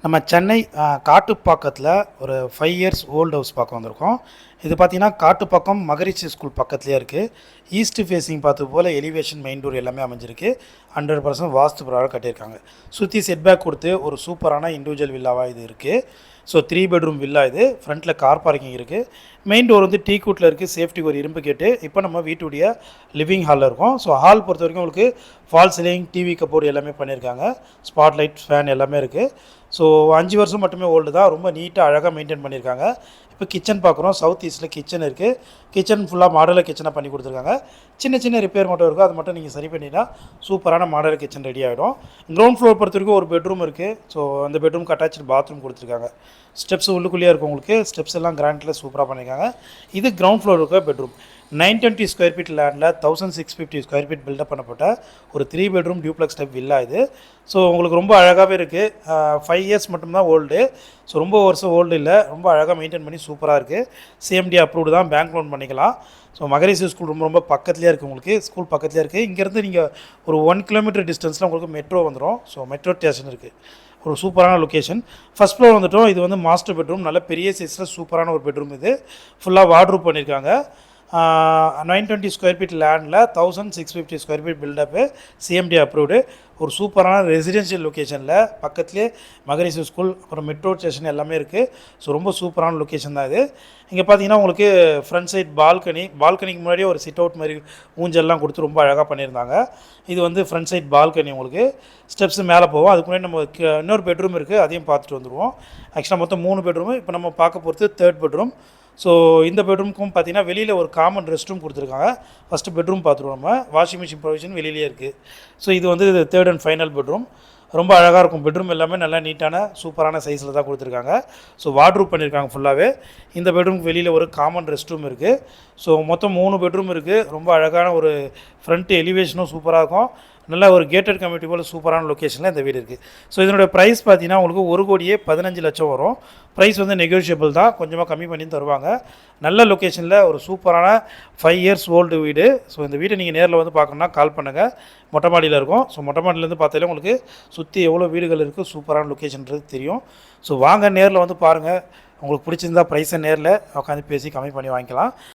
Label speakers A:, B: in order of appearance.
A: நம்ம சென்னை காட்டுப்பாக்கத்தில் ஒரு 5 years old house பார்க்க வந்திருக்கோம். இது பார்த்தீங்கன்னா காட்டுப்பாக்கம் மகரிஷி ஸ்கூல் பக்கத்துலேயே இருக்குது. ஈஸ்ட் ஃபேஸிங் பார்த்து போல் எலிவேஷன் மெயின் டோர் எல்லாமே அமைஞ்சிருக்கு. 100% வாஸ்து பிரகாரம் கட்டியிருக்காங்க. சுற்றி செட்பேக் கொடுத்து ஒரு சூப்பரான இண்டிவிஜுவல் வில்லாவாக இது இருக்குது. ஸோ 3 பெட்ரூம் வில்லா இது. ஃப்ரண்ட்டில் கார் பார்க்கிங் இருக்குது. மெயின் டோர் வந்து டீக்கூட்டில் இருக்குது. சேஃப்டிக்கு ஒரு இரும்பு கேட்டு. இப்போ நம்ம வீட்டுடைய லிவிங் ஹாலில் இருக்கோம். ஸோ ஹால் பொறுத்த வரைக்கும் உங்களுக்கு ஃபால் சீலிங், டிவி கப்போர்டு எல்லாமே பண்ணியிருக்காங்க. ஸ்பாட் லைட், ஃபேன் எல்லாமே இருக்குது. ஸோ 5 வருஷம் மட்டுமே ஓல்டு தான். ரொம்ப நீட்டாக அழகாக மெயின்டைன் பண்ணியிருக்காங்க. இப்போ கிச்சன் பார்க்குறோம். சவுத் ஈஸ்ட்டில் கிச்சன் இருக்குது. கிச்சன் ஃபுல்லாக மாடலர் கிச்சனாக பண்ணி கொடுத்துருக்காங்க. சின்ன சின்ன ரிப்பேர் மட்டும் இருக்கும். அது மட்டும் நீங்கள் சரி பண்ணினா சூப்பரான மாடலர் கிச்சன் ரெடி ஆகிடும். கிரவுண்ட் ஃப்ளோர் பொறுத்த வரைக்கும் ஒரு பெட்ரூம் இருக்குது. ஸோ அந்த பெட்ரூம்க்கு அட்டாச்சு பாத்ரூம் கொடுத்துருக்காங்க. ஸ்டெப்ஸ் உள்ளுக்குள்ளேயே இருக்கும் உங்களுக்கு. ஸ்டெப்ஸ் எல்லாம் கிராண்டில் சூப்பராக பண்ணியிருக்காங்க. இது கிரவுண்ட் ஃப்ளோர் இருக்க பெட்ரூம். 920 ஸ்கொயர் ஃபீட் லேண்டில் 1650 ஸ்கொயர் ஃபீட் பில்டப் பண்ணப்பட்ட ஒரு 3 பெட்ரூம் டியூப்ளெக்ஸ் டைப் வில்லா இது. ஸோ உங்களுக்கு ரொம்ப அழகாகவே இருக்குது. 5 இயர்ஸ் மட்டும்தான் ஓல்டு. ஸோ ரொம்ப வருஷம் ஓல்டு இல்லை. ரொம்ப அழகாக மெயின்டைன் பண்ணி சூப்பராக இருக்குது. சிஎம்டி அப்ரூவ்டு தான். பேங்க் லோன் பண்ணிக்கலாம். ஸோ மகரிஷி ஸ்கூல் ரொம்ப ரொம்ப பக்கத்துலேயே இருக்குது. உங்களுக்கு ஸ்கூல் பக்கத்துலேயே இருக்குது. இங்கேருந்து நீங்கள் ஒரு 1 கிலோமீட்டர் டிஸ்டன்ஸில் உங்களுக்கு மெட்ரோ வந்துடும். ஸோ மெட்ரோ ஸ்டேஷன் இருக்குது. ஒரு சூப்பரான லொக்கேஷன். ஃபஸ்ட் ஃப்ளோர் வந்துட்டோம். இது வந்து மாஸ்டர் பெட்ரூம். நல்ல பெரிய சைஸில் சூப்பரான ஒரு பெட்ரூம் இது. ஃபுல்லாக வார்ட்ரூப் பண்ணியிருக்காங்க. 920 ஸ்கொயர் ஃபீட் லேண்டில் 1650 square feet buildup. CMD approved. ஒரு சூப்பரான ரெசிடென்ஷியல் லொக்கேஷனில் பக்கத்துலேயே மகரிஷி ஸ்கூல், அப்புறம் மெட்ரோ ஸ்டேஷன் எல்லாமே இருக்குது. ஸோ ரொம்ப சூப்பரான லொக்கேஷன் தான் இது. இங்கே பார்த்தீங்கன்னா உங்களுக்கு ஃப்ரண்ட் சைட் பால்கனிக்கு முன்னாடியே ஒரு சிட் அவுட் மாதிரி ஊஞ்சல்லாம் கொடுத்து ரொம்ப அழகாக பண்ணியிருந்தாங்க. இது வந்து ஃப்ரண்ட் சைட் பால்கனி. உங்களுக்கு ஸ்டெப்ஸ் மேலே போவோம். அதுக்கு முன்னாடி நம்ம இன்னொரு பெட்ரூம் இருக்குது. அதையும் பார்த்துட்டு வந்துடுவோம். ஆக்சுவலாக மொத்தம் 3 பெட்ரூமு. இப்போ நம்ம பார்க்க போகிறது 3rd பெட்ரூம். ஸோ இந்த பெட்ரூமுக்கும் பார்த்தீங்கன்னா வெளியில் ஒரு காமன் ரெஸ்ட் ரூம் கொடுத்துருக்காங்க. ஃபஸ்ட்டு பெட்ரூம் பார்த்துருவோம். நம்ம வாஷிங் மிஷின் ப்ரொவிஷன் வெளியிலே இருக்குது. ஸோ இது வந்து 3rd அண்ட் ஃபைனல் பெட்ரூம். ரொம்ப அழகாக இருக்கும். பெட்ரூம் எல்லாமே நல்லா நீட்டான சூப்பரான சைஸில் தான் கொடுத்துருக்காங்க. ஸோ வார்ட்ரூப் பண்ணியிருக்காங்க ஃபுல்லாகவே. இந்த பெட்ரூமுக்கு வெளியில் ஒரு காமன் ரெஸ்ட் ரூம் இருக்குது. ஸோ மொத்தம் 3 பெட்ரூம் இருக்குது. ரொம்ப அழகான ஒரு ஃப்ரண்ட் எலிவேஷனும் சூப்பராக இருக்கும். நல்ல ஒரு கேட்டட் கம்யூனிட்டி போல் சூப்பரான லொக்கேஷனில் இந்த வீடு இருக்குது. ஸோ இதனுடைய ப்ரைஸ் பார்த்தீங்கன்னா உங்களுக்கு 1,15 லட்சம் வரும். ப்ரைஸ் வந்து நெகோஷியபிள் தான். கொஞ்சமாக கம்மி பண்ணி தருவாங்க. நல்ல லொக்கேஷனில் ஒரு சூப்பரான 5 இயர்ஸ் ஓல்டு வீடு. ஸோ இந்த வீட்டை நீங்கள் நேரில் வந்து பார்க்கணுன்னா கால் பண்ணுங்கள். மொட்டை மாடியில் இருக்கும். ஸோ மொட்டை மாடியிலேருந்து பார்த்தாலே உங்களுக்கு சுற்றி எவ்வளோ வீடுகள் இருக்குது, சூப்பரான லொக்கேஷன்றது தெரியும். ஸோ வாங்க நேரில் வந்து பாருங்கள். உங்களுக்கு பிடிச்சிருந்தா ப்ரைஸை நேரில் உட்காந்து பேசி கம்மி பண்ணி வாங்கிக்கலாம்.